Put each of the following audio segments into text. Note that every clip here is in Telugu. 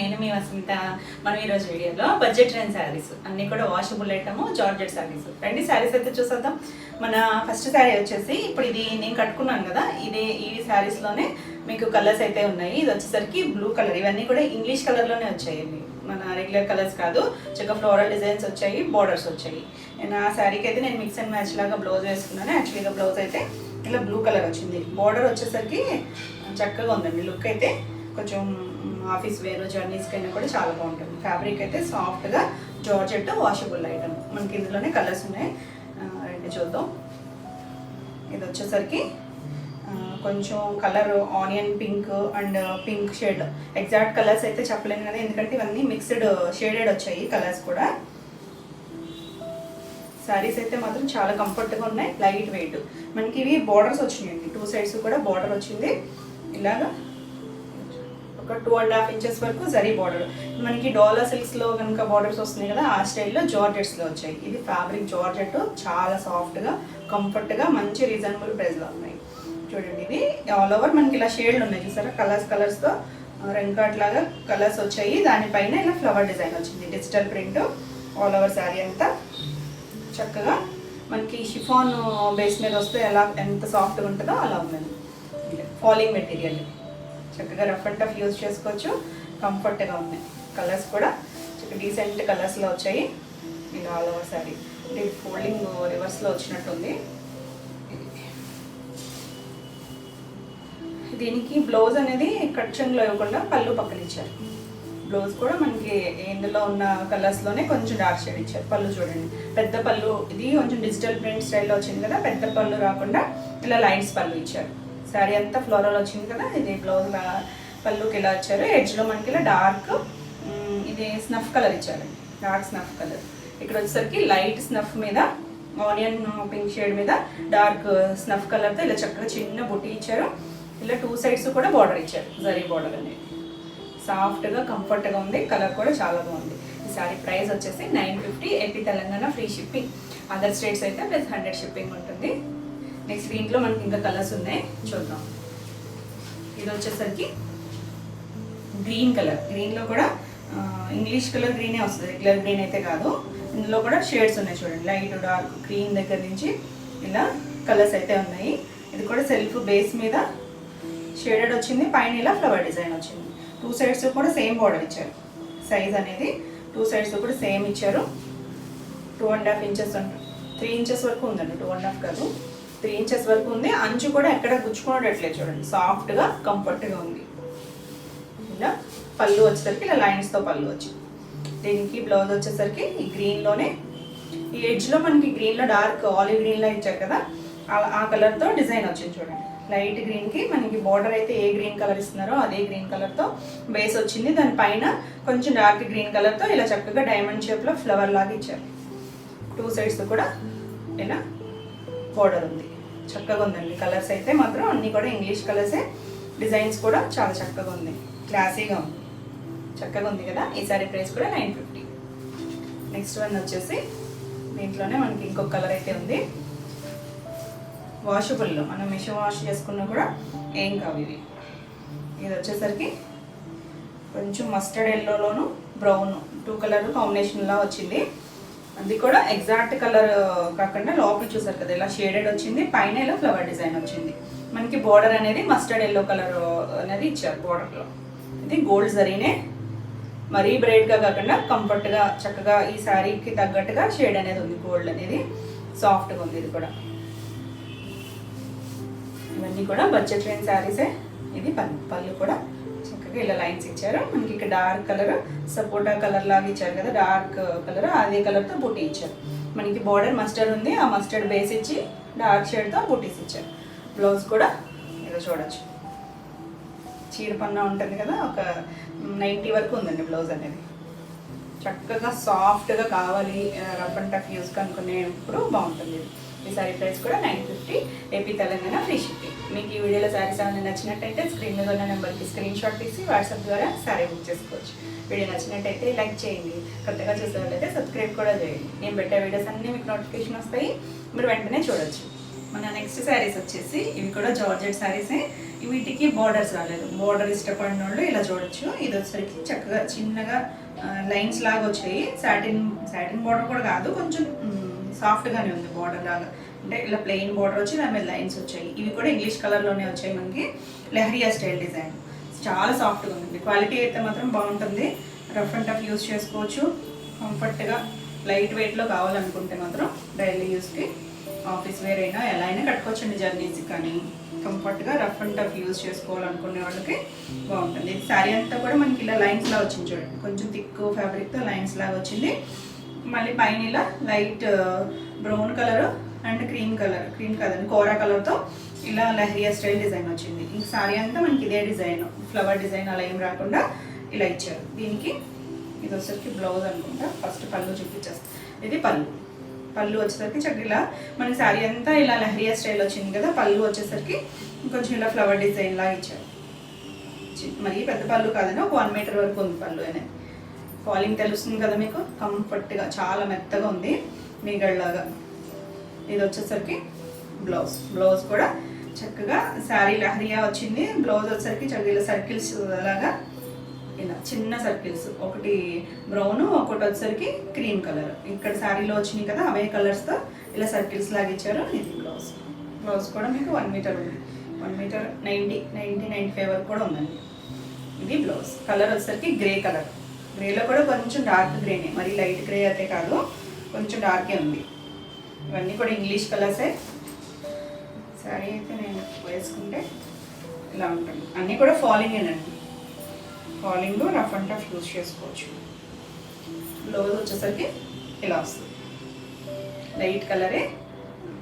నేను మీ వసంత. మనం ఈరోజు వీడియోలో బడ్జెట్ రేంజ్ శారీస్ అన్నీ కూడా వాషబుల్ ఐటమ్ జార్జెట్ శారీస్ రెండు శారీస్ అయితే చూసేద్దాం. మన ఫస్ట్ శారీ వచ్చేసి ఇప్పుడు ఇది నేను కట్టుకున్నాను కదా, ఈ శారీస్లోనే మీకు కలర్స్ అయితే ఉన్నాయి. ఇది వచ్చేసరికి బ్లూ కలర్, ఇవన్నీ కూడా ఇంగ్లీష్ కలర్లోనే వచ్చాయండి, మన రెగ్యులర్ కలర్స్ కాదు. చక్కగా ఫ్లోరల్ డిజైన్స్ వచ్చాయి, బోర్డర్స్ వచ్చాయి. నేను ఆ శారీకి అయితే నేను మిక్స్ అండ్ మ్యాచ్ లాగా బ్లౌజ్ వేసుకున్నాను. యాక్చువల్గా బ్లౌజ్ అయితే ఇలా బ్లూ కలర్ వచ్చింది, బోర్డర్ వచ్చేసరికి చక్కగా ఉందండి. లుక్ అయితే కొంచెం ఆఫీస్ వేరు జర్నీస్కి అయినా కూడా చాలా బాగుంటుంది. ఫ్యాబ్రిక్ అయితే సాఫ్ట్గా జార్జెట్ వాషబుల్ ఐటమ్. మనకి ఇందులోనే కలర్స్ ఉన్నాయి, రెండు చూద్దాం. ఇది వచ్చేసరికి కొంచెం colour onion pink and pink shade. Exact colours అయితే చెప్పలేను కదా, ఎందుకంటే ఇవన్నీ మిక్స్డ్ షేడెడ్ వచ్చాయి కలర్స్ కూడా. శారీస్ అయితే మాత్రం చాలా కంఫర్ట్గా ఉన్నాయి, లైట్ వెయిట్. మనకి ఇవి బార్డర్స్ వచ్చినాయండి, టూ సైడ్స్ కూడా బార్డర్ వచ్చింది. ఇలాగా ఒక 2.5 ఇంచెస్ వరకు జరీ బార్డర్. మనకి డోలా సిల్క్స్లో కనుక బార్డర్స్ వస్తున్నాయి కదా, ఆ స్టైల్లో జార్జెట్స్లో వచ్చాయి. ఇది ఫ్యాబ్రిక్ జార్జెట్, చాలా సాఫ్ట్గా కంఫర్ట్గా మంచి రీజనబుల్ ప్రైస్లో ఉన్నాయి. చూడండి, ఇది ఆల్ ఓవర్ మనకి ఇలా షేడ్లు ఉన్నాయి చూసారా, కలర్స్తో రెంకాట్ లాగా కలర్స్ వచ్చాయి. దానిపైన ఇలా ఫ్లవర్ డిజైన్ వచ్చింది, digital print all over sari అంతా. చక్కగా మనకి షిఫాన్ బేస్ మీద వస్తే ఎలా ఎంత సాఫ్ట్గా ఉంటుందో అలా ఉందండి. ఫాలింగ్ మెటీరియల్, చక్కగా రఫ్ అండ్ టఫ్ యూజ్ చేసుకోవచ్చు, కంఫర్ట్గా ఉన్నాయి. కలర్స్ కూడా చక్కగా డీసెంట్ కలర్స్లో వచ్చాయి. ఇలా ఆల్ ఓవర్ శారీ అంటే ఫోల్డింగ్ రివర్స్లో వచ్చినట్టుంది. దీనికి బ్లౌజ్ అనేది కట్ చెంగులో ఇవ్వకుండా పళ్ళు పక్కన ఇచ్చారు. బ్లౌజ్ కూడా మనకి ఇందులో ఉన్న కలర్స్లోనే కొంచెం డార్క్ షేడ్ ఇచ్చారు. పళ్ళు చూడండి, పెద్ద పళ్ళు. ఇది కొంచెం డిజిటల్ ప్రింట్ స్టైల్లో వచ్చింది కదా, పెద్ద పళ్ళు రాకుండా ఇలా లైన్స్ పళ్ళు ఇచ్చారు. శారీ అంతా ఫ్లోరల్ వచ్చింది కదా, ఇది బ్లౌజ్ పళ్ళుకి ఇలా ఇచ్చారు. ఎడ్జ్లో మనకి ఇలా డార్క్ ఇది స్నఫ్ కలర్ ఇచ్చారండి, డార్క్ స్నఫ్ కలర్. ఇక్కడ వచ్చేసరికి లైట్ స్నఫ్ మీద ఆనియన్ పింక్ షేడ్ మీద డార్క్ స్నఫ్ కలర్తో ఇలా చక్కగా చిన్న బుట్టి ఇచ్చారు. ఇలా టూ సైడ్స్ కూడా బార్డర్ ఇచ్చారు, జరీ బార్డర్ అనేది. సాఫ్ట్గా కంఫర్ట్గా ఉంది, కలర్ కూడా చాలా బాగుంది. ఈ సారీ ప్రైస్ వచ్చేసి 950. AP Telangana free shipping, other states అయితే +100 షిప్పింగ్ ఉంటుంది. నెక్స్ట్ దీంట్లో మనకి ఇంకా కలర్స్ ఉన్నాయి, చూద్దాం. ఇది వచ్చేసరికి గ్రీన్ కలర్, గ్రీన్లో కూడా ఇంగ్లీష్ కలర్ గ్రీనే వస్తుంది, రెగ్యులర్ గ్రీన్ అయితే కాదు. ఇందులో కూడా షేడ్స్ ఉన్నాయి చూడండి, లైట్ డార్క్ గ్రీన్ దగ్గర నుంచి ఇలా కలర్స్ అయితే ఉన్నాయి. ఇది కూడా సెల్ఫ్ బేస్ మీద షేడెడ్ వచ్చింది, పైన ఇలా ఫ్లవర్ డిజైన్ వచ్చింది. టూ సైడ్స్ కూడా సేమ్ బార్డర్ ఇచ్చారు. సైజ్ అనేది టూ సైడ్స్ కూడా సేమ్ ఇచ్చారు. 2.5 ఇంచెస్ ఉంటుంది, 3 ఇంచెస్ వరకు ఉందండి, 2.5 కాదు 3 ఇంచెస్ వరకు ఉంది. అంచు కూడా ఎక్కడ గుచ్చుకున్నట్లేదు చూడండి, సాఫ్ట్గా కంఫర్ట్గా ఉంది. ఇలా పళ్ళు వచ్చేసరికి ఇలా లైన్స్తో పళ్ళు వచ్చింది. దీనికి బ్లౌజ్ వచ్చేసరికి ఈ గ్రీన్లోనే, ఈ ఎడ్జ్లో మనకి గ్రీన్లో డార్క్ ఆలివ్ గ్రీన్లో ఇచ్చారు కదా, ఆ కలర్తో డిజైన్ వచ్చింది చూడండి. లైట్ గ్రీన్కి మనకి బార్డర్ అయితే ఏ గ్రీన్ కలర్ ఇస్తున్నారో అదే గ్రీన్ కలర్తో బేస్ వచ్చింది. దానిపైన కొంచెం డార్క్ గ్రీన్ కలర్తో ఇలా చక్కగా డైమండ్ షేప్లో ఫ్లవర్ లాగా ఇచ్చారు. టూ సైడ్స్ కూడా ఇలా బార్డర్ ఉంది, చక్కగా ఉందండి. కలర్స్ అయితే మాత్రం అన్నీ కూడా ఇంగ్లీష్ కలర్సే. డిజైన్స్ కూడా చాలా చక్కగా ఉంది, క్లాసీగా ఉంది, చక్కగా ఉంది కదా. ఈ సారీ ప్రైస్ కూడా 950. నెక్స్ట్ వన్ వచ్చేసి దీంట్లోనే మనకి ఇంకొక కలర్ అయితే ఉంది, వాషబుల్లో. మనం మిషన్ వాష్ చేసుకున్నా కూడా ఏం కావు ఇవి. ఇది వచ్చేసరికి కొంచెం మస్టర్డ్ ఎల్లోలోను బ్రౌన్ 2 కలర్ కాంబినేషన్లా వచ్చింది. అది కూడా ఎగ్జాక్ట్ కలర్ కాకుండా లోపల చూసారు కదా ఇలా షేడెడ్ వచ్చింది, పైన ఇలా ఫ్లవర్ డిజైన్ వచ్చింది. మనకి బార్డర్ అనేది మస్టర్డ్ ఎల్లో కలర్ అనేది ఇచ్చారు బార్డర్లో. ఇది గోల్డ్ జరీనే, మరీ బ్రైట్గా కాకుండా కంఫర్ట్గా చక్కగా ఈ శారీకి తగ్గట్టుగా షేడ్ అనేది ఉంది. గోల్డ్ అనేది సాఫ్ట్గా ఉంది. ఇది కూడా ఇవన్నీ కూడా బడ్జెట్ రేంజ్ శారీసే. ఇది పళ్ళు కూడా చక్కగా ఇలా లైన్స్ ఇచ్చారు. మనకి ఇక్కడ డార్క్ కలర్ సపోటా కలర్ లాగా ఇచ్చారు కదా, డార్క్ కలర్ అదే కలర్తో బుటీ ఇచ్చారు. మనకి బార్డర్ మస్టర్డ్ ఉంది, ఆ మస్టర్డ్ బేస్ ఇచ్చి డార్క్ షేడ్తో బుటీస్ ఇచ్చారు. బ్లౌజ్ కూడా ఇలా చూడొచ్చు, చీరపన్నా ఉంటుంది కదా, ఒక 90 వరకు ఉందండి బ్లౌజ్ అనేది. చక్కగా సాఫ్ట్గా కావాలి, రఫ్ అండ్ టఫ్ యూస్ కనుక్కునేప్పుడు బాగుంటుంది. ఈ సారీ ప్రైస్ కూడా 950. AP Telangana free shipping. మీకు ఈ వీడియోలో శారీస్ ఏమైనా నచ్చినట్టయితే స్క్రీన్ మీద ఉన్న నెంబర్కి స్క్రీన్ షాట్ తీసి వాట్సాప్ ద్వారా శారీ బుక్ చేసుకోవచ్చు. వీడియో నచ్చినట్టయితే లైక్ చేయండి, కొత్తగా చూసే వాళ్ళైతే సబ్స్క్రైబ్ కూడా చేయండి. నేను పెట్టే వీడియోస్ అన్నీ మీకు నోటిఫికేషన్ వస్తాయి, మీరు వెంటనే చూడొచ్చు. మన నెక్స్ట్ శారీస్ వచ్చేసి ఇవి కూడా జార్జెట్ శారీసే. వీటికి బార్డర్స్ రాలేదు. బార్డర్ ఇష్టపడిన వాళ్ళు ఇలా చూడొచ్చు. ఇది వచ్చేసరికి చక్కగా చిన్నగా లైన్స్ లాగా వచ్చాయి. సాటిన్ బార్డర్ కూడా కాదు, కొంచెం సాఫ్ట్గానే ఉంది బార్డర్ లాగా. అంటే ఇలా ప్లెయిన్ బార్డర్ వచ్చి దాని మీద లైన్స్ వచ్చాయి. ఇవి కూడా ఇంగ్లీష్ కలర్లోనే వచ్చాయి మనకి. లెహరియా స్టైల్ డిజైన్, చాలా సాఫ్ట్గా ఉంది. క్వాలిటీ అయితే మాత్రం బాగుంటుంది. రఫ్ అండ్ టఫ్ యూస్ చేసుకోవచ్చు. కంఫర్ట్గా లైట్ వెయిట్లో కావాలనుకుంటే మాత్రం డైలీ యూస్కి, ఆఫీస్ వేర్ అయినా ఎలా అయినా కట్టుకోవచ్చండి. జర్నీస్కి కానీ కంఫర్ట్గా రఫ్ అండ్ టఫ్ యూస్ చేసుకోవాలనుకునే వాళ్ళకి బాగుంటుంది. ఇది శారీ అంతా కూడా మనకి ఇలా లైన్స్ లాగా వచ్చింది చూడండి. కొంచెం థిక్ ఫ్యాబ్రిక్తో లైన్స్ లాగా వచ్చింది. మళ్ళీ పైన ఇలా light brown colour and cream కదండి, కోరా కలర్తో ఇలా లెహరియా స్టైల్ డిజైన్ వచ్చింది. ఈ శారీ అంతా మనకి ఇదే డిజైన్, ఫ్లవర్ డిజైన్ అలా ఏం రాకుండా ఇలా ఇచ్చారు. దీనికి ఇది వచ్చేసరికి బ్లౌజ్ అనుకుంటా. ఫస్ట్ పళ్ళు చూపించేస్తాను. ఇది పళ్ళు వచ్చేసరికి చక్కగా ఇలా మన శారీ అంతా ఇలా లెహరియా స్టైల్ వచ్చింది కదా. పళ్ళు వచ్చేసరికి కొంచెం ఇలా ఫ్లవర్ డిజైన్ లాగా ఇచ్చారు. మరి పెద్ద పళ్ళు కాదని ఒక 1 మీటర్ వరకు ఉంది పళ్ళు అనేది. ఫాలింగ్ తెలుస్తుంది కదా మీకు. కంఫర్ట్గా చాలా మెత్తగా ఉంది, మీగడ్లాగా. ఇది వచ్చేసరికి బ్లౌజ్ కూడా చక్కగా శారీ లెహరియా వచ్చింది. బ్లౌజ్ వచ్చేసరికి చక్కగా ఇలా సర్కిల్స్ లాగా, ఇలా చిన్న సర్కిల్స్, ఒకటి బ్రౌన్ ఒకటి వచ్చేసరికి క్రీమ్ కలర్. ఇక్కడ శారీలో వచ్చినాయి కదా అవే కలర్స్తో ఇలా సర్కిల్స్ లాగా ఇచ్చారు. ఇది బ్లౌజ్ కూడా మీకు 1 మీటర్ ఉంది. 1 మీటర్ 90-95 వరకు కూడా ఉందండి. ఇది బ్లౌజ్. కలర్ వచ్చేసరికి గ్రే కలర్. గ్రేలో కూడా కొంచెం డార్క్ గ్రేనే, మరి లైట్ గ్రే అయితే కాదు, కొంచెం డార్కే ఉంది. ఇవన్నీ కూడా ఇంగ్లీష్ కలర్సే. శారీ అయితే నేను వేసుకుంటే ఇలా ఉంటుంది. అన్నీ కూడా ఫాలింగేనండి. Falling rough and tough use చేసుకోవచ్చు. బ్లౌజ్ వచ్చేసరికి ఇలా వస్తుంది. లైట్ కలరే,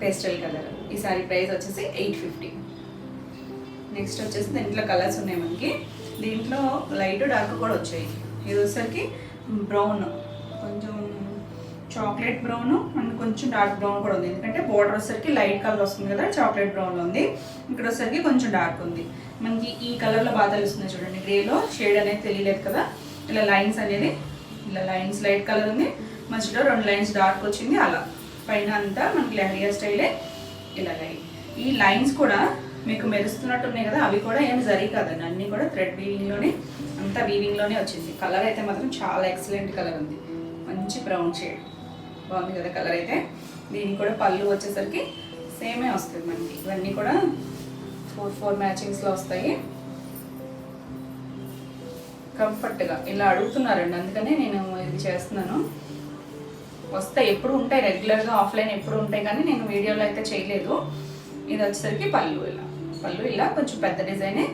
పేస్టల్ కలర్. ఈ సారీ ప్రైస్ వచ్చేసి 850. నెక్స్ట్ వచ్చేసి దీంట్లో కలర్స్ ఉన్నాయి మనకి. దీంట్లో లైట్ డార్క్ కూడా వచ్చాయి. ఇది వచ్చేసరికి బ్రౌన్, కొంచెం చాక్లెట్ బ్రౌన్ అండ్ కొంచెం డార్క్ బ్రౌన్ కూడా ఉంది. ఎందుకంటే బోర్డర్ వచ్చేసరికి లైట్ కలర్ వస్తుంది కదా, చాక్లెట్ బ్రౌన్లో ఉంది. ఇక్కడ వచ్చేసరికి కొంచెం డార్క్ ఉంది. మనకి ఈ కలర్లో బాగా తెలుస్తుంది చూడండి. గ్రేలో షేడ్ అనేది తెలియలేదు కదా. ఇలా లైన్స్ అనేది, ఇలా లైన్స్ లైట్ కలర్ ఉంది, మధ్యలో 2 లైన్స్ డార్క్ వచ్చింది. అలా పైన అంతా మనకి లెహరియా స్టైలే ఇలా లైన్. ఈ లైన్స్ కూడా మీకు మెరుస్తున్నట్టు ఉన్నాయి కదా, అవి కూడా ఏం జరీ కాదండి, అన్నీ కూడా థ్రెడ్ వీవింగ్లోనే, అంతా వీవింగ్లోనే వచ్చింది. కలర్ అయితే మాత్రం చాలా ఎక్సలెంట్ కలర్ ఉంది. మంచి బ్రౌన్ షేడ్ బాగుంది కదా కలర్ అయితే. దీనికి కూడా పళ్ళు వచ్చేసరికి సేమే వస్తుంది మనకి. ఇవన్నీ కూడా 4 మ్యాచింగ్స్లో వస్తాయి. కంఫర్ట్గా ఇలా అడుగుతున్నారండి, అందుకనే నేను ఇది చేస్తున్నాను. వస్తాయి, ఎప్పుడు ఉంటాయి, రెగ్యులర్గా ఆఫ్లైన్ ఎప్పుడు ఉంటాయి, కానీ నేను వీడియోలో అయితే చేయలేదు. ఇది వచ్చేసరికి పళ్ళు ఇలా కొంచెం పెద్ద డిజైనే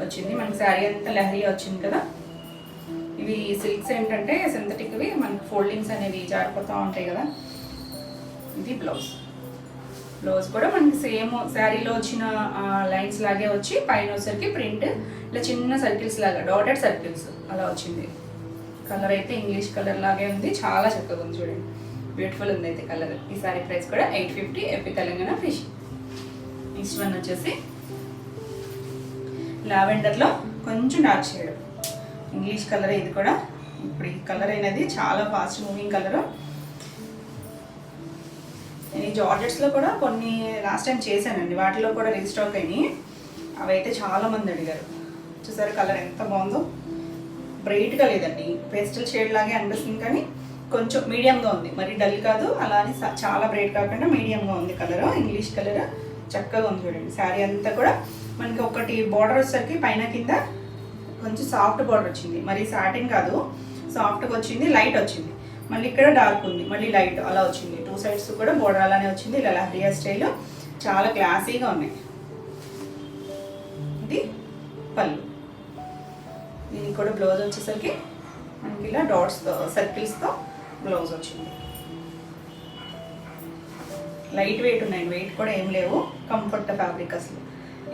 వచ్చింది. మనకి శారీ అంతా లెహరియా వచ్చింది కదా. ఇవి సిల్క్స్ ఏంటంటే సింథటిక్వి, మనకి ఫోల్డింగ్స్ అనేవి జారిపోతూ ఉంటాయి కదా. ఇది బ్లౌజ్ కూడా మనకి సేమ్ శారీలో వచ్చిన లైన్స్ లాగే వచ్చి పైన వచ్చేసరికి ప్రింట్ ఇలా చిన్న సర్కిల్స్ లాగా, డాటెడ్ సర్కిల్స్ అలా వచ్చింది. కలర్ అయితే ఇంగ్లీష్ కలర్ లాగే ఉంది, చాలా చక్కగా ఉంది చూడండి, బ్యూటిఫుల్ ఉంది అయితే కలర్. ఈ సారీ ప్రైస్ కూడా 850 AP Telangana fish. Next one వచ్చేసి లావెండర్లో కొంచెం డార్క్ షేడ్, ఇంగ్లీష్ కలర్. ఇది కూడా ఇప్పుడు ఈ కలర్ అనేది చాలా ఫాస్ట్ మూవింగ్ కలరు. నేను ఈ జార్జెట్స్లో కూడా కొన్ని లాస్ట్ టైం చేశానండి, వాటిలో కూడా రీస్టాక్ అయినాయి. అవి అయితే చాలామంది అడిగారు. చూసారు కలర్ ఎంత బాగుందో. బ్రైట్గా లేదండి, పేస్టల్ షేడ్ లాగే అనిపిస్తుంది, కానీ కొంచెం మీడియంగా ఉంది. మరి డల్ కాదు, అలా అని చాలా బ్రైట్ కాకుండా మీడియంగా ఉంది కలర్. ఇంగ్లీష్ కలర్ చక్కగా ఉంది చూడండి. శారీ అంతా కూడా మనకి ఒకటి బార్డర్ వచ్చేసరికి పైన కింద కొంచెం సాఫ్ట్ బార్డర్ వచ్చింది, మరి సాటిన్ కాదు, సాఫ్ట్గా వచ్చింది, లైట్ వచ్చింది. మళ్ళీ ఇక్కడ డార్క్ ఉంది, మళ్ళీ లైట్ అలా వచ్చింది. 2 సైడ్స్ కూడా బార్డర్ అలానే వచ్చింది. ఇలా లెహరియా స్టైల్ చాలా క్లాసీగా ఉన్నాయి. ఇది పళ్ళు. దీనికి కూడా బ్లౌజ్ వచ్చేసరికి మనకి ఇలా డాట్స్తో సర్కిల్స్తో బ్లౌజ్ వచ్చింది. లైట్ వెయిట్ ఉన్నాయండి, వెయిట్ కూడా ఏం లేవు, కంఫర్ట్ ఫ్యాబ్రిక్ అసలు.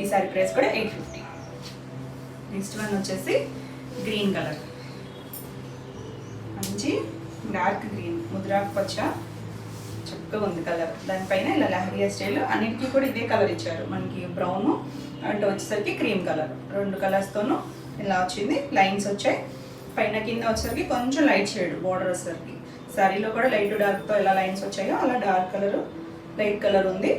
ఈ సారీ ప్రైస్ కూడా 850. నెక్స్ట్ వన్ వచ్చేసి గ్రీన్ కలర్, మంచి డార్క్ గ్రీన్, ముద్రాకు పచ్చ, చక్కగా ఉంది కలర్. దానిపైన ఇలా లెహరియా స్టైల్, అన్నిటికీ కూడా ఇదే కలర్ ఇచ్చారు మనకి. బ్రౌన్ అంటే వచ్చేసరికి క్రీమ్ కలర్, 2 కలర్స్తోనూ ఇలా వచ్చింది. లైన్స్ వచ్చాయి, పైన కింద వచ్చేసరికి కొంచెం లైట్ షేడ్ బార్డర్ వచ్చేసరికి. శారీలో కూడా లైట్ డార్క్తో ఎలా లైన్స్ వచ్చాయో అలా డార్క్ కలర్ లైట్ కలర్ ఉంది.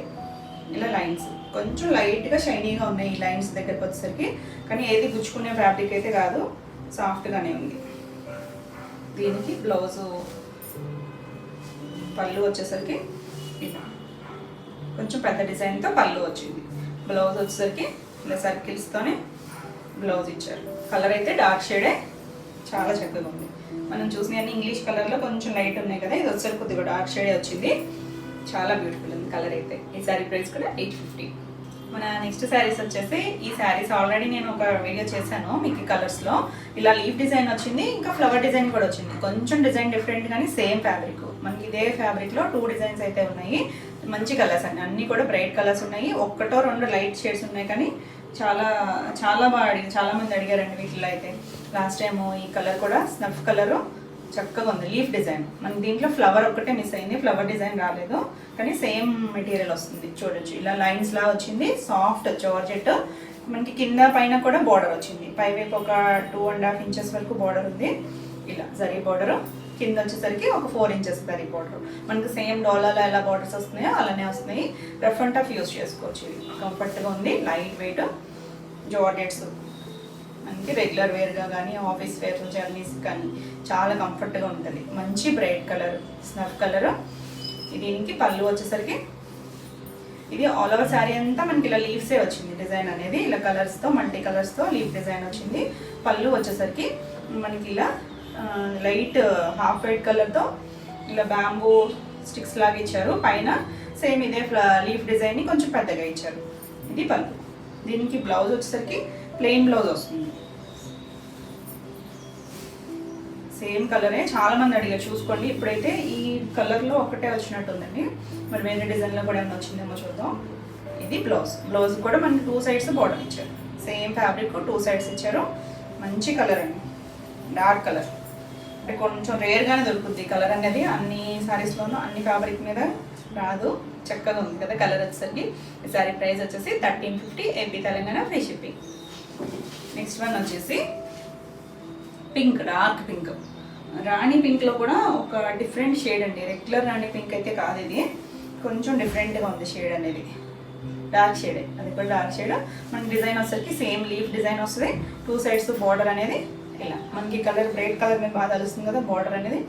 ఇలా లైన్స్ కొంచెం లైట్గా షైనీగా ఉన్నాయి ఈ లైన్స్ దగ్గరకు వచ్చేసరికి, కానీ ఏది గుచ్చుకునే ఫ్యాబ్రిక్ అయితే కాదు, సాఫ్ట్గానే ఉంది. దీనికి బ్లౌజు పళ్ళు వచ్చేసరికి ఇలా కొంచెం పెద్ద డిజైన్తో పళ్ళు వచ్చింది. బ్లౌజ్ వచ్చేసరికి ఇలా సర్కిల్స్తోనే బ్లౌజ్ ఇచ్చారు. కలర్ అయితే డార్క్ షేడే, చాలా చక్కగా ఉంది. మనం చూసిన అన్ని ఇంగ్లీష్ కలర్లో కొంచెం లైట్ ఉన్నాయి కదా, ఇది వచ్చేసరికి కొద్దిగా డార్క్ షేడే వచ్చింది. చాలా బ్యూటిఫుల్ ఉంది కలర్ అయితే. ఈ శారీ ప్రైస్ కూడా 850. మన నెక్స్ట్ శారీస్ వచ్చేసి, ఈ శారీస్ ఆల్రెడీ నేను ఒక వీడియో చేశాను మీకు కలర్స్లో. ఇలా లీఫ్ డిజైన్ వచ్చింది, ఇంకా ఫ్లవర్ డిజైన్ కూడా వచ్చింది. కొంచెం డిజైన్ డిఫరెంట్ కానీ సేమ్ ఫ్యాబ్రిక్. మనకి ఇదే ఫ్యాబ్రిక్లో 2 డిజైన్స్ అయితే ఉన్నాయి. మంచి కలర్స్ అన్నీ కూడా బ్రైట్ కలర్స్ ఉన్నాయి. 1-2 లైట్ షేడ్స్ ఉన్నాయి, కానీ చాలా చాలా బాగా చాలా మంది అడిగారండి వీటిలో అయితే. లాస్ట్ టైము ఈ కలర్ కూడా స్నఫ్ కలరు చక్కగా ఉంది. లీఫ్ డిజైన్ మనకి దీంట్లో ఫ్లవర్ ఒక్కటే మిస్ అయింది, ఫ్లవర్ డిజైన్ రాలేదు, కానీ సేమ్ మెటీరియల్ వస్తుంది. చూడొచ్చు ఇలా లైన్స్ లా వచ్చింది. సాఫ్ట్ జార్జెట్, మనకి కింద పైన కూడా బార్డర్ వచ్చింది. పైవైపు ఒక 2.5 ఇంచెస్ వరకు బార్డర్ ఉంది. ఇలా జరీ బార్డర్, కింద వచ్చేసరికి ఒక 4 ఇంచెస్ జరీ బార్డర్. మనకి సేమ్ డోలాలో ఎలా బార్డర్స్ వస్తున్నాయో అలానే వస్తున్నాయి. రఫ్ అండ్ టఫ్ యూస్ చేసుకోవచ్చు. ఇది కంఫర్ట్గా ఉంది, లైట్ వెయిట్ జార్జెట్స్. మనకి రెగ్యులర్ వేర్గా కానీ ఆఫీస్ వేర్ జర్నీస్ కానీ చాలా కంఫర్ట్గా ఉంటుంది. మంచి బ్రైట్ కలర్, స్నఫ్ కలర్. దీనికి పళ్ళు వచ్చేసరికి ఇది ఆల్ ఓవర్ శారీ అంతా మనకి ఇలా లీవ్సే వచ్చింది. డిజైన్ అనేది ఇలా కలర్స్తో, మల్టీ కలర్స్తో లీఫ్ డిజైన్ వచ్చింది. పళ్ళు వచ్చేసరికి మనకి ఇలా లైట్ హాఫ్ వైట్ కలర్తో ఇలా బ్యాంబూ స్టిక్స్ లాగా ఇచ్చారు. పైన సేమ్ ఇదే లీఫ్ డిజైన్ని కొంచెం పెద్దగా ఇచ్చారు. ఇది పళ్ళు. దీనికి బ్లౌజ్ వచ్చేసరికి ప్లెయిన్ బ్లౌజ్ వస్తుంది. సేమ్ కలరే, చాలా మంది అడిగారు చూసుకోండి. ఇప్పుడైతే ఈ కలర్లో ఒకటే వచ్చినట్టుందండి, మరి వేరే డిజైన్లో కూడా ఏమైనా వచ్చిందేమో చూద్దాం. ఇది బ్లౌజ్. బ్లౌజ్ కూడా మనకి 2 సైడ్స్ బార్డర్ ఇచ్చారు. సేమ్ ఫ్యాబ్రిక్ 2 సైడ్స్ ఇచ్చారు. మంచి కలర్ అండి, డార్క్ కలర్. అంటే కొంచెం రేర్గానే దొరుకుతుంది కలర్ అనేది. అన్ని శారీస్లోనూ అన్ని ఫ్యాబ్రిక్ మీద రాదు. చక్కగా ఉంది కదా కలర్ వచ్చేసరికి. ఈ శారీ ప్రైస్ వచ్చేసి 1350, AP Telangana, free shipping. Next one వచ్చేసి పింక్, డార్క్ పింక్. రాణి పింక్లో కూడా ఒక డిఫరెంట్ షేడ్ అండి. రెగ్యులర్ రాణి పింక్ అయితే కాదు, ఇది కొంచెం డిఫరెంట్గా ఉంది షేడ్ అనేది. డార్క్ షేడే, అది కూడా డార్క్ షేడ్. మనకి డిజైన్ వచ్చేసరికి సేమ్ లీఫ్ డిజైన్ వస్తుంది. 2 సైడ్స్ బార్డర్ అనేది ఇలా మనకి కలర్ బ్రైట్ కలర్ మీద బాగా తెలుస్తుంది కదా బార్డర్ అనేది.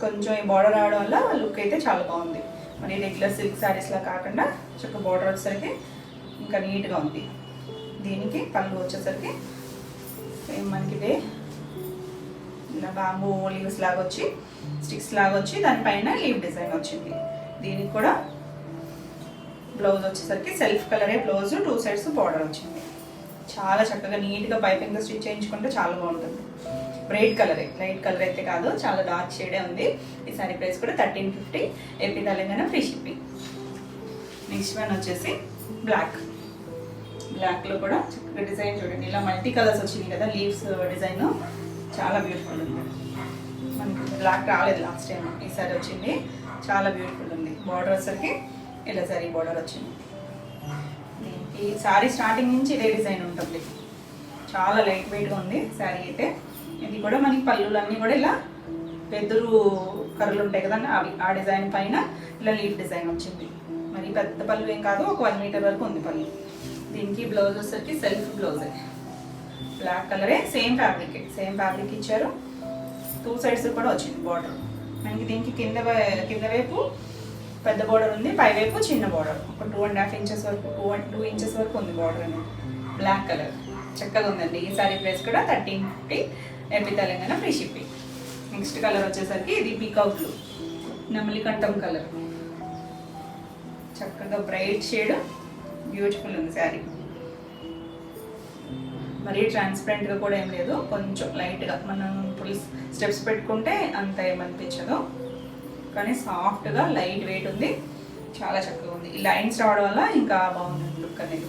కొంచెం ఈ బార్డర్ రావడం వల్ల లుక్ అయితే చాలా బాగుంది. మరి రెగ్యులర్ సిల్క్ శారీస్లా కాకుండా చక్కగా బార్డర్ వచ్చేసరికి ఇంకా నీట్గా ఉంది. దీనికి పళ్ళు వచ్చేసరికి సేమ్ మనకి ఇదే ఇలా బాంబూ లీవ్స్ లాగా వచ్చి, స్టిక్స్ లాగా వచ్చి, దానిపైన లీవ్ డిజైన్ వచ్చింది. దీనికి కూడా బ్లౌజ్ వచ్చేసరికి సెల్ఫ్ కలరే బ్లౌజ్, 2 సైడ్స్ బార్డర్ వచ్చింది. చాలా చక్కగా నీట్గా పైపింగ్తో స్టిచ్ చేయించుకుంటే చాలా బాగుంటుంది. బ్రైట్ కలరే, లైట్ కలర్ అయితే కాదు, చాలా డార్క్ షేడే ఉంది. ఈ సారీ ప్రైస్ కూడా 1350, AP Telangana, free shipping. Next one వచ్చేసి బ్లాక్. బ్లాక్లో కూడా చక్కగా డిజైన్ చూడండి, ఇలా మల్టీ కలర్స్ వచ్చింది కదా లీవ్స్ డిజైన్, చాలా బ్యూటిఫుల్ ఉంది. మనకి బ్లాక్ రాలేదు లాస్ట్ టైం, ఈసారి వచ్చింది. చాలా బ్యూటిఫుల్ ఉంది. బార్డర్ వచ్చేసరికి ఇలా జరీ బార్డర్ వచ్చింది. ఈ శారీ స్టార్టింగ్ నుంచి ఇదే డిజైన్ ఉంటుంది. చాలా లైట్ వెయిట్గా ఉంది శారీ అయితే. ఇది కూడా మనకి పళ్ళులన్నీ కూడా ఇలా వెదురు కర్రలు ఉంటాయి కదండి, అవి ఆ డిజైన్ పైన ఇలా లీఫ్ డిజైన్ వచ్చింది. మరి పెద్ద పళ్ళు ఏం కాదు, ఒక 1 మీటర్ వరకు ఉంది పళ్ళు. దీనికి బ్లౌజ్ వచ్చేసరికి సెల్ఫ్ బ్లౌజే, బ్లాక్ కలరే, సేమ్ ఫ్యాబ్రిక్ ఇచ్చారు. 2 సైడ్స్ కూడా వచ్చింది బార్డర్. మనకి దీనికి కింద వైపు పెద్ద బార్డర్ ఉంది, పై వైపు చిన్న బార్డర్, ఒక 2.5 ఇంచెస్ వరకు 2 ఇంచెస్ వరకు ఉంది బార్డర్ అనేది. బ్లాక్ కలర్ చక్కగా ఉందండి. ఈ సారీ ప్రైస్ కూడా 1350, AP Telangana, free shipping. Next colour వచ్చేసరికి ఇది పీకాక్ బ్లూ, నెమలికంఠం కలర్. చక్కగా బ్రైట్ షేడ్, బ్యూటిఫుల్ ఉంది శారీ. మరీ ట్రాన్స్పరెంట్గా కూడా ఏం లేదు, కొంచెం లైట్గా మనం ఇప్పుడు స్టెప్స్ పెట్టుకుంటే అంత ఏమనిపించదు, కానీ సాఫ్ట్గా లైట్ వెయిట్ ఉంది. చాలా చక్కగా ఉంది. ఈ లైన్స్ రావడం వల్ల ఇంకా బాగుంది లుక్ అనేది.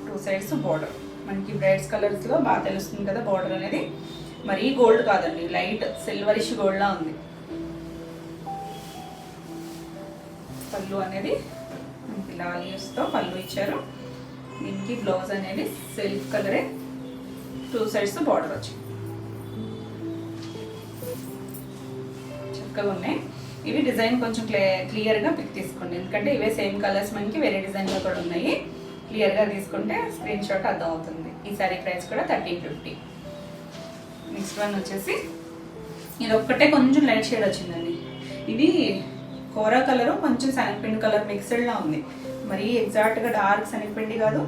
2 సైడ్స్ బార్డర్ మనకి బ్రైట్స్ కలర్స్లో బాగా తెలుస్తుంది కదా బార్డర్ అనేది. మరీ గోల్డ్ కాదండి, లైట్ సిల్వరిష్ గోల్డ్లా ఉంది. పళ్ళు అనేది ఇలా లీవ్స్తో పళ్ళు ఇచ్చారు. దీనికి బ్లౌజ్ అనేది సెల్ఫ్ కలరే, 2 సైడ్స్ బార్డర్ వచ్చింది. చక్కగా ఉన్నాయి. ఇవి డిజైన్ కొంచెం క్లియర్గా పిక్ తీసుకోండి, ఎందుకంటే ఇవే సేమ్ కలర్స్ మనకి వేరే డిజైన్లో కూడా ఉన్నాయి. క్లియర్గా తీసుకుంటే స్క్రీన్ షాట్ అర్థం అవుతుంది. ఈ సారీ ప్రైస్ కూడా 1350. నెక్స్ట్ వన్ వచ్చేసి ఇది ఒక్కటే కొంచెం లైట్ షేడ్ వచ్చిందండి. ఇది కోరా కలరు కొంచెం శనగపిండి కలర్ మిక్స్డ్లా ఉంది. మరీ ఎగ్జాక్ట్గా డార్క్ శనగపిండి కాదు,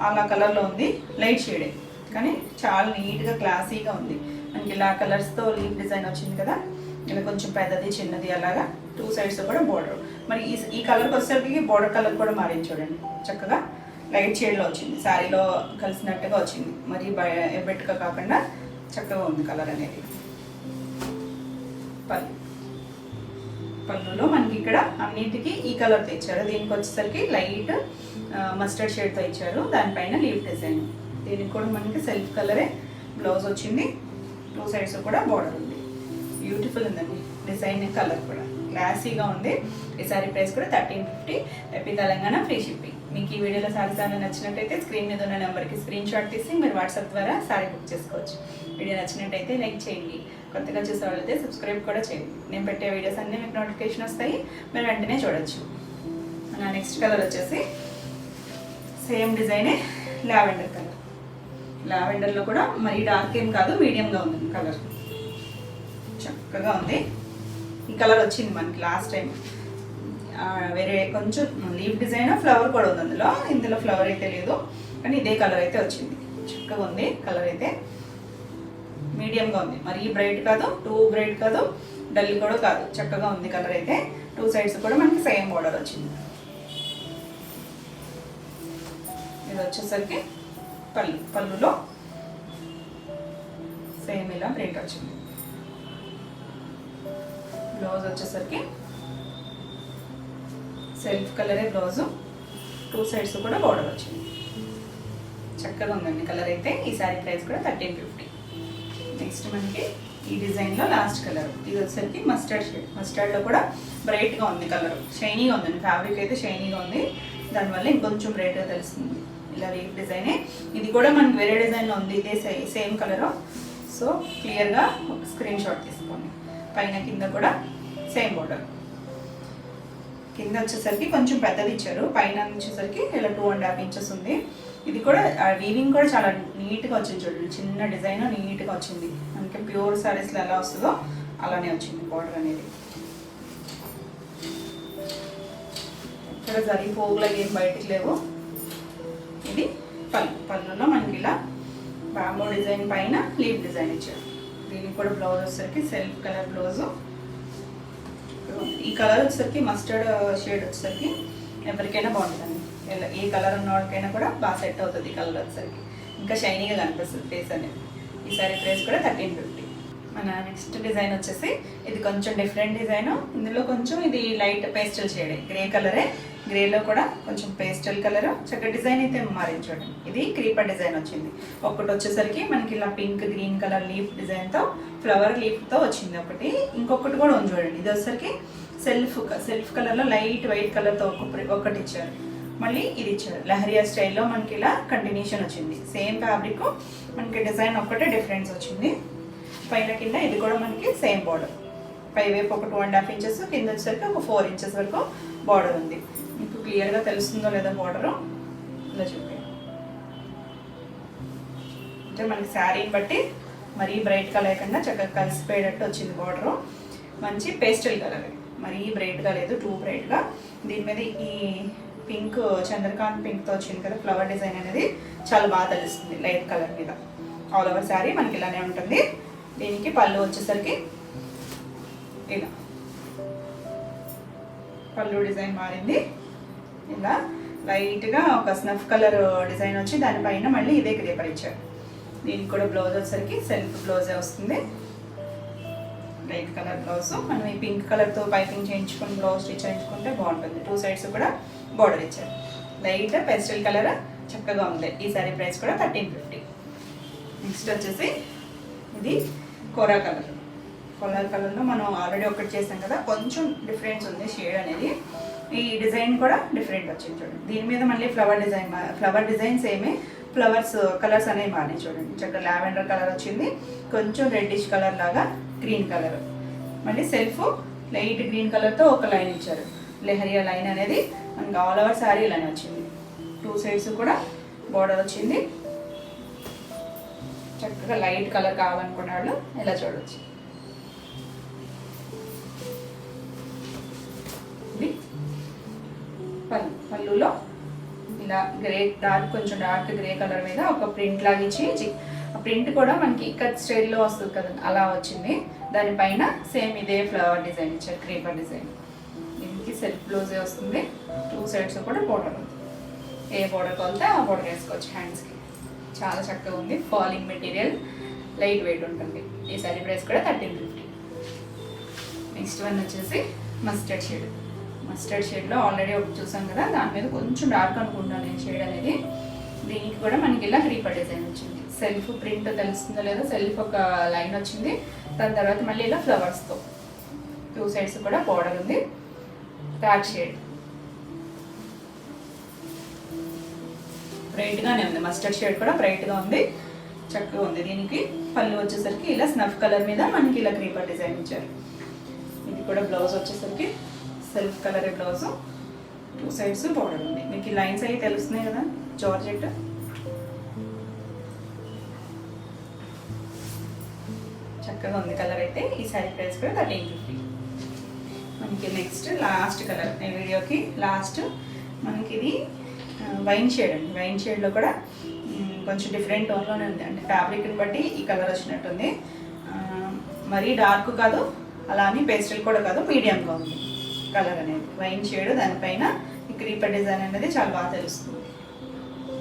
అలా కలర్లో ఉంది. లైట్ షేడే కానీ చాలా నీట్గా క్లాసీగా ఉంది. మనకి ఇలా కలర్స్తో లీఫ్ డిజైన్ వచ్చింది కదా, ఇలా కొంచెం పెద్దది చిన్నది అలాగా 2 సైడ్స్ కూడా బోర్డర్. మరి ఈ కలర్కి వచ్చేసరికి బోర్డర్ కలర్ కూడా మారింది చూడండి, చక్కగా లైట్ షేడ్లో వచ్చింది, శారీలో కలిసినట్టుగా వచ్చింది. మరి ఎబ్బెట్టుగా కాకుండా చక్కగా ఉంది కలర్ అనేది. పళ్ళులో మనకి ఇక్కడ అన్నిటికీ ఈ కలర్తో ఇచ్చారు. దీనికి వచ్చేసరికి లైట్ మస్టర్డ్ షేడ్తో ఇచ్చారు, దానిపైన లీఫ్ డిజైన్. దీనికి కూడా మనకి సెల్ఫ్ కలరే బ్లౌజ్ వచ్చింది, 2 సైడ్స్ కూడా బార్డర్ ఉంది. బ్యూటిఫుల్ ఉందండి డిజైన్, కలర్ కూడా క్లాసీగా ఉంది. ఈ సారీ ప్రైస్ కూడా 1350. AP Telangana free shipping. మీకు ఈ వీడియోలో సారీస్ ఏమైనా నచ్చినట్టయితే స్క్రీన్ మీద ఉన్న నెంబర్కి స్క్రీన్ షాట్ తీసి మీరు వాట్సాప్ ద్వారా సారీ బుక్ చేసుకోవచ్చు. వీడియో నచ్చినట్టయితే లైక్ చేయండి, కొత్తగా చూసే వాళ్ళైతే సబ్స్క్రైబ్ కూడా చేయండి. నేను పెట్టే వీడియోస్ అన్నీ మీకు నోటిఫికేషన్ వస్తాయి, మీరు వెంటనే చూడొచ్చు. నా నెక్స్ట్ కలర్ వచ్చేసి సేమ్ డిజైనే లావెండర్ కలర్. లావెండర్లో కూడా మరీ డార్క్ ఏం కాదు, మీడియంగా ఉంది కలర్, చక్కగా ఉంది. ఈ కలర్ వచ్చింది మనకి లాస్ట్ టైం, వేరే కొంచెం లీఫ్ డిజైన్ ఫ్లవర్ కూడా ఉంది అందులో. ఇందులో ఫ్లవర్ అయితే లేదు, కానీ ఇదే కలర్ అయితే వచ్చింది. చక్కగా ఉంది కలర్ అయితే, మీడియంగా ఉంది. మరి బ్రైట్ కాదు, టూ బ్రైట్ కాదు, డల్ కూడా కాదు, చక్కగా ఉంది కలర్ అయితే. 2 సైడ్స్ కూడా మనకి సేమ్ బోర్డర్ వచ్చింది. ఇది వచ్చేసరికి పళ్ళులో సేమ్ ఇలా ప్రింట్ వచ్చింది. బ్లౌజ్ వచ్చేసరికి సెల్ఫ్ కలరే బ్లౌజు, 2 సైడ్స్ కూడా బోర్డర్ వచ్చింది. చక్కగా ఉందండి కలర్ అయితే. ఈ సారీ ప్రైస్ కూడా 1350. నెక్స్ట్ మనకి ఈ డిజైన్లో లాస్ట్ కలర్, ఇది వచ్చేసరికి మస్టర్డ్ షేడ్. మస్టర్డ్లో కూడా బ్రైట్గా ఉంది కలర్, షైనీగా ఉందండి. ఫ్యాబ్రిక్ అయితే షైనీగా ఉంది, దానివల్ల ఇంకొంచెం బ్రైట్గా తెలుస్తుంది. ఇలా లీఫ్ డిజైనే, ఇది కూడా మనకి వేరే డిజైన్లో ఉంది, ఇదే సేమ్ కలరు. సో క్లియర్గా ఒక స్క్రీన్ షాట్ తీసుకోండి. పైన కింద కూడా సేమ్ బోర్డర్. కింద వచ్చేసరికి కొంచెం పెద్దది ఇచ్చారు, పైన వచ్చేసరికి ఇలా 2.5 ఇంచెస్ ఉంది. ఇది కూడా వీవింగ్ కూడా చాలా నీట్గా వచ్చింది చూడండి, చిన్న డిజైన్ నీట్గా వచ్చింది. మనకి ప్యూర్ సారీస్లో ఎలా వస్తుందో అలానే వచ్చింది బోర్డర్ అనేది. ఇక్కడ జరీ పోగులాగా ఏం బయటికి లేవు. ఇది పళ్ళులో మనకి ఇలా బాంబో డిజైన్ పైన లీఫ్ డిజైన్ ఇచ్చారు. దీనికి కూడా బ్లౌజ్ వచ్చేసరికి సెల్ఫ్ కలర్ బ్లౌజు. ఈ కలర్ వచ్చేసరికి మస్టర్డ్ షేడ్ వచ్చేసరికి ఎవరికైనా బాగుంటుందండి, ఏ కలర్ ఉన్న వాళ్ళకైనా కూడా బాగా సెట్ అవుతుంది ఈ కలర్ వచ్చేసరికి, ఇంకా షైనీగా కనిపిస్తుంది ఫేస్ అనేది. ఈ సారీ ప్రైస్ కూడా 1350. మన నెక్స్ట్ డిజైన్ వచ్చేసి ఇది కొంచెం డిఫరెంట్ డిజైన్. ఇందులో కొంచెం ఇది లైట్ పేస్టల్ షేడ్, గ్రే కలరే, గ్రేలో కూడా కొంచెం పేస్టల్ కలర్. చక్కగా డిజైన్ అయితే మారింది చూడండి. ఇది క్రీపర్ డిజైన్ వచ్చింది. ఒకటి వచ్చేసరికి మనకి ఇలా పింక్ గ్రీన్ కలర్ లీఫ్ డిజైన్తో ఫ్లవర్ లీఫ్తో వచ్చింది ఒకటి. ఇంకొకటి కూడా ఉంది చూడండి, ఇది వచ్చేసరికి సెల్ఫ్ కలర్లో లైట్ వైట్ కలర్తో ఒకటి ఇచ్చారు. మళ్ళీ ఇది ఇచ్చారు లహరియా స్టైల్లో, మనకి ఇలా కంటిన్యూషన్ వచ్చింది. సేమ్ ఫ్యాబ్రిక్, మనకి డిజైన్ ఒక్కటే డిఫరెన్స్ వచ్చింది. పైన కింద ఇది కూడా మనకి సేమ్ బార్డర్, పైవైపు ఒక 2.5 ఇంచెస్, కింద వచ్చేసరికి ఒక 4 ఇంచెస్ వరకు బార్డర్ ఉంది. మీకు క్లియర్గా తెలుస్తుందో లేదో బార్డరు, ఇలా చూపి. అంటే మనకి శారీని బట్టి మరీ బ్రైట్గా లేకుండా చక్కగా కలిసిపోయేటట్టు వచ్చింది బార్డరు. మంచి పేస్టల్ కలర్, మరీ బ్రైట్గా లేదు, టూ బ్రైట్గా. దీని మీద ఈ పింక్ చంద్రకాంత్ పింక్తో వచ్చింది కదా ఫ్లవర్ డిజైన్ అనేది, చాలా బాగా తెలుస్తుంది లైట్ కలర్ మీద. ఆల్ ఓవర్ శారీ మనకి ఇలానే ఉంటుంది. దీనికి పళ్ళు వచ్చేసరికి ఇలా పళ్ళు డిజైన్ మారింది. ఇలా లైట్గా ఒక స్నఫ్ కలర్ డిజైన్ వచ్చి దానిపైన మళ్ళీ ఇదే క్రీపర్ ఇచ్చారు. దీనికి కూడా బ్లౌజ్ వచ్చేసరికి సెల్ఫ్ బ్లౌజే వస్తుంది, లైట్ కలర్ బ్లౌజ్. మనం ఈ పింక్ కలర్తో పైపింగ్ చేయించుకొని బ్లౌజ్ స్టిచ్ చేయించుకుంటే బాగుంటుంది. 2 సైడ్స్ కూడా బార్డర్ ఇచ్చారు. లైట్ పెస్టల్ కలర్ చక్కగా ఉంది. ఈ సారీ ప్రైస్ కూడా 1350. నెక్స్ట్ వచ్చేసి ఇది కోరా కలర్లో మనం ఆల్రెడీ ఒకటి చేసాం కదా, కొంచెం డిఫరెన్స్ ఉంది షేడ్ అనేది. ఈ డిజైన్ కూడా డిఫరెంట్ వచ్చింది చూడండి. దీని మీద మళ్ళీ ఫ్లవర్ డిజైన్ సేమే, ఫ్లవర్స్ కలర్స్ అనేవి మారినాయి చూడండి. చక్కగా లావెండర్ కలర్ వచ్చింది, కొంచెం రెడ్డిష్ కలర్ లాగా గ్రీన్ కలర్, మళ్ళీ సెల్ఫ్ లైట్ గ్రీన్ కలర్తో ఒక లైన్ ఇచ్చారు. లెహరియా లైన్ అనేది మనకి ఆల్ ఓవర్ శారీ ఇలానే వచ్చింది. 2 సైడ్స్ కూడా బోర్డర్ వచ్చింది. చక్కగా లైట్ కలర్ కావాలనుకునే వాళ్ళు ఇలా చూడవచ్చు. ఇది పళ్ళులో ఇలా గ్రే కొంచెం డార్క్ గ్రే కలర్ మీద ఒక ప్రింట్ లాగా ఇచ్చి, ఆ ప్రింట్ కూడా మనకి ఇక్కత్ స్టైల్లో వస్తుంది కదా అలా వచ్చింది. దానిపైన సేమ్ ఇదే ఫ్లవర్ డిజైన్ ఇచ్చారు, క్రీపర్ డిజైన్. దీనికి సెల్ఫ్ బ్లౌజే వస్తుంది. 2 సైడ్స్ కూడా బోర్డర్ ఉంది. ఏ బోర్డర్ కొలితే ఆ బోర్డర్ వేసుకోవచ్చు హ్యాండ్స్కి. చాలా చక్కగా ఉంది. ఫాలింగ్ మెటీరియల్, లైట్ వెయిట్ ఉంటుంది. ఈ సారీ ప్రైస్ కూడా 1350. నెక్స్ట్ వన్ వచ్చేసి మస్టర్డ్ షేడ్. మస్టర్డ్ షేడ్లో ఆల్రెడీ ఒకటి చూసాం కదా, దాని మీద కొంచెం డార్క్ అనుకుంటాను నేను షేడ్ అనేది. దీనికి కూడా మనకి ఇలా క్రీపర్ డిజైన్ వచ్చింది. సెల్ఫ్ ప్రింట్ తెలుస్తుందో లేదో, సెల్ఫ్ ఒక లైన్ వచ్చింది. దాని తర్వాత మళ్ళీ ఇలా ఫ్లవర్స్తో 2 సైడ్స్ కూడా బోర్డర్ ఉంది. డార్క్ షేడ్ బ్రైట్గానే ఉంది. మస్టర్డ్ షేడ్ కూడా బ్రైట్గా ఉంది, చక్కగా ఉంది. దీనికి పళ్ళు వచ్చేసరికి ఇలా స్నఫ్ కలర్ మీద మనకి ఇలా క్రీపర్ డిజైన్ ఇచ్చారు. ఇది కూడా బ్లౌజ్ వచ్చేసరికి self colour blouse, 2 sides border ఉంది. మీకు ఈ లైన్స్ అవి తెలుస్తున్నాయి కదా, జార్జెట్. చక్కగా ఉంది కలర్ అయితే. ఈ సారీ ప్రైస్ కూడా 1350. మనకి నెక్స్ట్ లాస్ట్ కలర్ ఈ వీడియోకి లాస్ట్ మనకి ఇది వైన్ షేడ్ అండి. వైన్ షేడ్లో కూడా కొంచెం డిఫరెంట్ టోన్లోనే ఉంది. అంటే ఫ్యాబ్రిక్ని బట్టి ఈ కలర్ వచ్చినట్టుంది. మరీ డార్క్ కాదు, అలా అని పేస్టల్ కూడా కాదు, మీడియంగా ఉంది కలర్ అనేది. వైన్ షేడ్, దానిపైన ఈ క్రీపర్ డిజైన్ అనేది చాలా బాగా తెలుస్తుంది.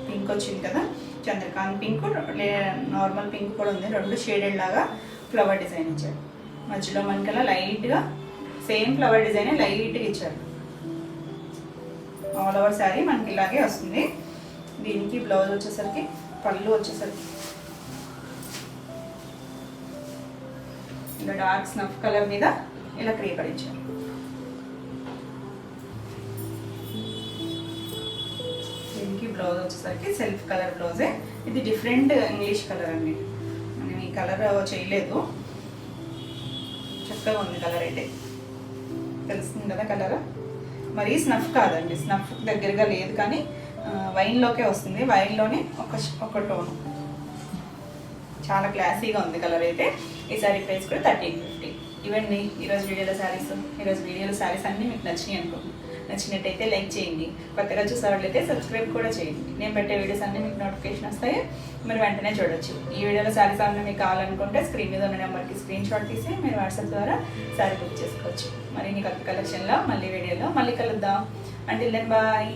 పింక్ వచ్చింది కదా, చంద్రకాంత్ పింక్, నార్మల్ పింక్ కూడా ఉంది. 2 షేడెడ్ లాగా ఫ్లవర్ డిజైన్ ఇచ్చారు. మధ్యలో మనకలా లైట్గా సేమ్ ఫ్లవర్ డిజైన్ లైట్గా ఇచ్చారు. ఆల్ ఓవర్ శారీ మనకి ఇలాగే వస్తుంది. దీనికి బ్లౌజ్ వచ్చేసరికి, పళ్ళు వచ్చేసరికి ఇలా డార్క్ స్నఫ్ కలర్ మీద ఇలా క్రీపర్ ఇచ్చారు. దీనికి బ్లౌజ్ వచ్చేసరికి సెల్ఫ్ కలర్ బ్లౌజే. ఇది డిఫరెంట్ ఇంగ్లీష్ కలర్ అండి, మనం ఈ కలర్ చేయలేదు. చక్కగా ఉంది కలర్ అయితే, తెలుస్తుంది కదా కలర్. మరీ స్నఫ్ కాదండి, స్నఫ్ దగ్గరగా లేదు, కానీ వైన్లోకే వస్తుంది. వైన్లోనే ఒక టోన్. చాలా క్లాసీగా ఉంది కలర్ అయితే. ఈ సారీ ప్రైస్ కూడా 1350. ఇవన్నీ ఈరోజు వీడియోలో శారీస్. ఈరోజు వీడియోలో శారీస్ అన్నీ మీకు నచ్చినాయి అనుకుంటున్నాను. నచ్చినట్టయితే లైక్ చేయండి. కొత్తగా చూసేవాళ్ళైతే సబ్స్క్రైబ్ కూడా చేయండి. నేను పెట్టే వీడియోస్ అన్నీ మీకు నోటిఫికేషన్ వస్తాయి, మీరు వెంటనే చూడొచ్చు. ఈ వీడియోలో శారీస్ అన్నీ మీకు కావాలనుకుంటే స్క్రీన్ మీద ఉన్న నెంబర్కి స్క్రీన్ షాట్ తీసి మీరు వాట్సాప్ ద్వారా శారీ బుక్ చేసుకోవచ్చు. మరి నీ కొత్త కలెక్షన్లో మళ్ళీ వీడియోలో మళ్ళీ కలుద్దాం. Until then bye.